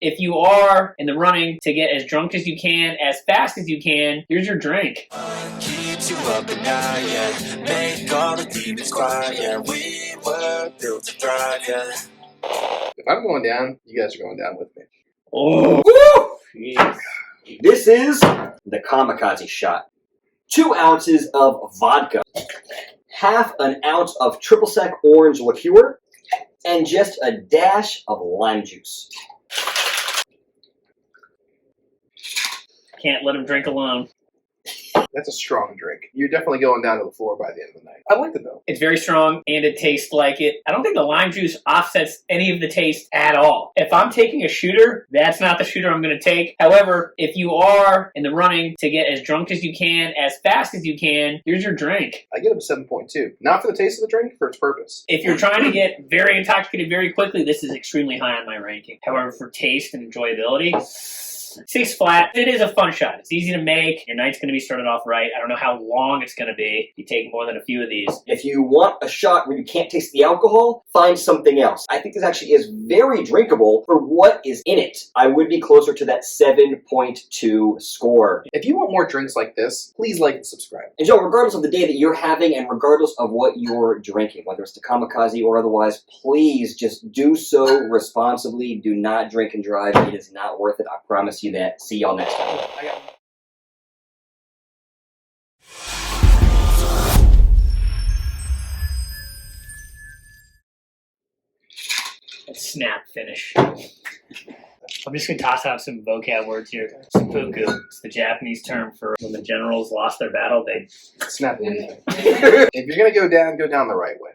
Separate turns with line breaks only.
if you are in the running to get as drunk as you can, as fast as you can, here's your drink.
Keeps you up at night, yeah. Make all the demons quiet, yeah. We were built to thrive, yeah.
If I'm going down, you guys are going down with me.
Oh,
Woo! This is the Kamikaze Shot. 2 ounces of vodka, half an ounce of triple sec orange liqueur, and just a dash of lime juice.
can't let him drink alone.
That's a strong drink. You're definitely going down to the floor by the end of the night. I liked it though.
It's very strong and it tastes like it. I don't think the lime juice offsets any of the taste at all. If I'm taking a shooter, that's not the shooter I'm going to take. However, if you are in the running to get as drunk as you can, as fast as you can, here's your drink.
I give it a 7.2. Not for the taste of the drink, for its purpose.
If you're trying to get very intoxicated very quickly, this is extremely high on my ranking. However, for taste and enjoyability, 6 flat. It is a fun shot. It's easy to make. Your night's going to be started off right. I don't know how long it's going to be. You take more than a few of these.
If you want a shot where you can't taste the alcohol, find something else. I think this actually is very drinkable for what is in it. I would be closer to that 7.2 score.
If you want more drinks like this, please like and subscribe.
And Joe, regardless of the day that you're having and regardless of what you're drinking, whether it's the Kamikaze or otherwise, please just do so responsibly. Do not drink and drive. It is not worth it. I promise you that. See y'all next time.
Snap finish. I'm just going to toss out some vocab words here. Seppuku. It's the Japanese term for when the generals lost their battle, they
Snap anything. If you're going to go down the right way.